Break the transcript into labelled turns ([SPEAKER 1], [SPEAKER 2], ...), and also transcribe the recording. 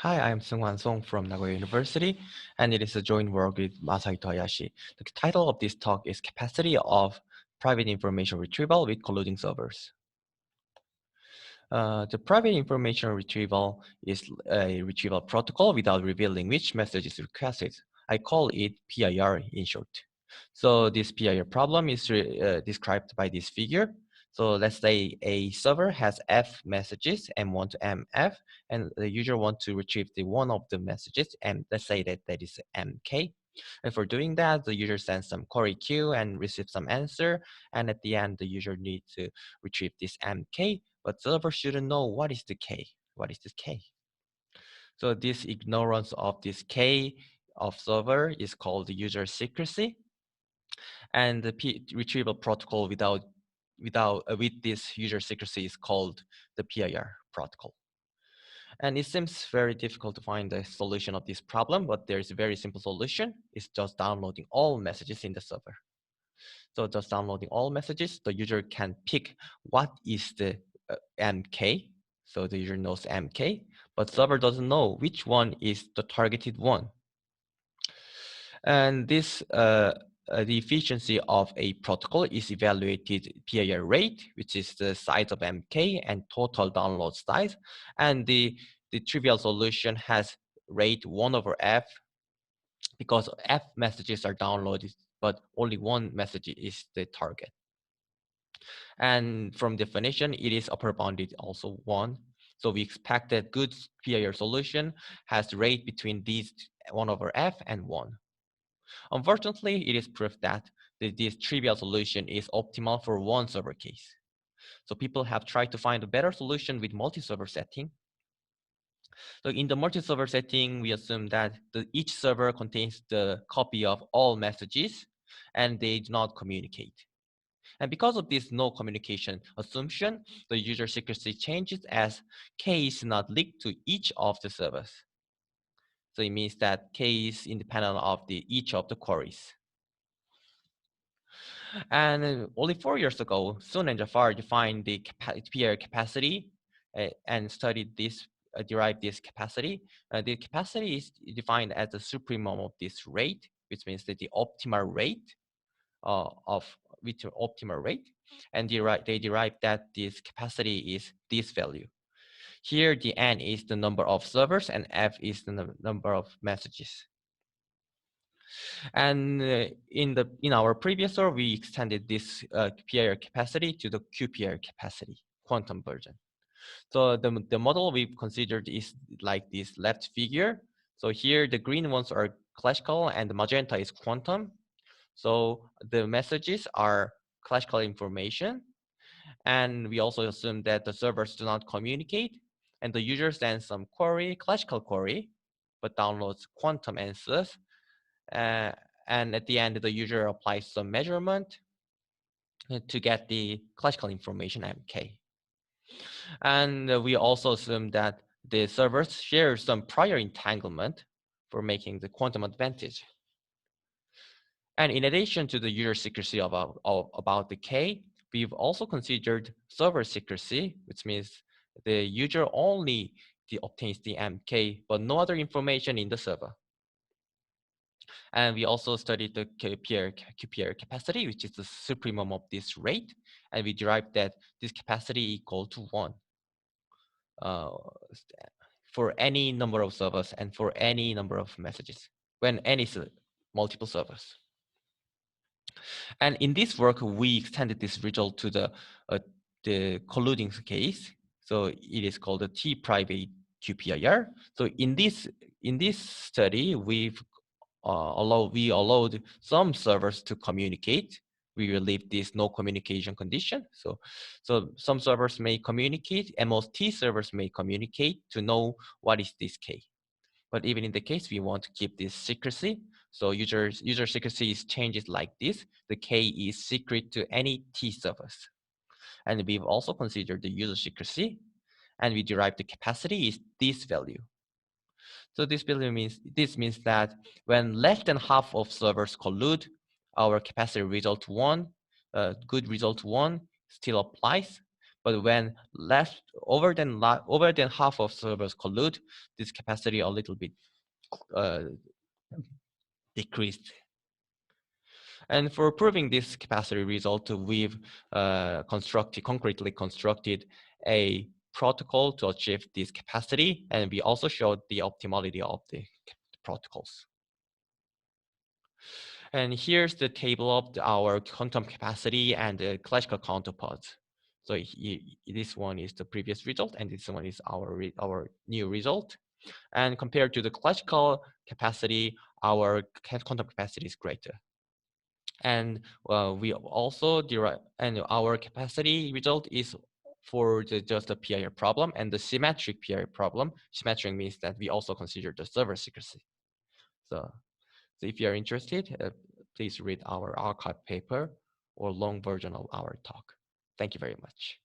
[SPEAKER 1] Hi, I'm Seunghoan from Nagoya University, and it is a joint work with Masahito Hayashi. The title of this talk is Capacity of Private Information Retrieval with Colluding Servers. The private information retrieval is a retrieval protocol without revealing which message is requested. I call it PIR in short. So this PIR problem is described by this figure. So let's say a server has F messages, M1 to MF, and the user wants to retrieve the one of the messages, and let's say that is MK. And for doing that, the user sends some query queue and receives some answer, and at the end, the user needs to retrieve this MK, but server shouldn't know what is the K. What is this K? So this ignorance of this K of server is called the user secrecy, and the retrieval protocol with this user secrecy is called the PIR protocol. And it seems very difficult to find a solution of this problem, but there's a very simple solution. It's just downloading all messages in the server. So just downloading all messages, the user can pick what is the MK. So the user knows MK, but server doesn't know which one is the targeted one. And this the efficiency of a protocol is evaluated PIR rate, which is the size of MK, and total download size. And the trivial solution has rate 1 over F, because F messages are downloaded, but only one message is the target. And from definition, it is upper bounded also 1. So we expect that good PIR solution has rate between these 1 over F and 1. Unfortunately, it is proof that this trivial solution is optimal for one server case. So people have tried to find a better solution with multi-server setting. So in the multi-server setting, we assume that each server contains the copy of all messages and they do not communicate. And because of this no communication assumption, the user secrecy changes as K is not linked to each of the servers. So it means that K is independent of each of the queries. And only 4 years ago, Sun and Jafar defined the PIR capacity and studied this, derived this capacity. The capacity is defined as the supremum of this rate, which means that the optimal rate optimal rate, and they derive that this capacity is this value. Here, the N is the number of servers, and F is the number of messages. And in our previous work, we extended this PIR capacity to the QPR capacity, quantum version. So the model we've considered is like this left figure. So here the green ones are classical and the magenta is quantum. So the messages are classical information. And we also assume that the servers do not communicate, and the user sends some query, classical query, but downloads quantum answers. And at the end, the user applies some measurement to get the classical information MK. And we also assume that the servers share some prior entanglement for making the quantum advantage. And in addition to the user secrecy about the K, we've also considered server secrecy, which means the user only obtains the MK, but no other information in the server. And we also studied the QPR capacity, which is the supremum of this rate. And we derived that this capacity equal to 1 for any number of servers and for any number of messages when n is multiple servers. And in this work, we extended this result to the colluding case. So it is called the T-private QPIR. So in this study, we allowed some servers to communicate. We relieve this no communication condition. So some servers may communicate, and most T servers may communicate to know what is this K. But even in the case, we want to keep this secrecy. So user secrecy is changes like this. The K is secret to any T servers. And we've also considered the user secrecy, and we derive the capacity is this value. So this means that when less than half of servers collude, our capacity result 1, good result 1 still applies. But when less over than half of servers collude, this capacity a little bit uh, decreased. And for proving this capacity result, we've concretely constructed a protocol to achieve this capacity, and we also showed the optimality of the protocols. And here's the table of our quantum capacity and the classical counterparts. So this one is the previous result, and this one is our new result. And compared to the classical capacity, our quantum capacity is greater. And we also derive, and our capacity result is for just the PIR problem and the symmetric PIR problem. Symmetric means that we also consider the server secrecy. So if you are interested, please read our archive paper or long version of our talk. Thank you very much.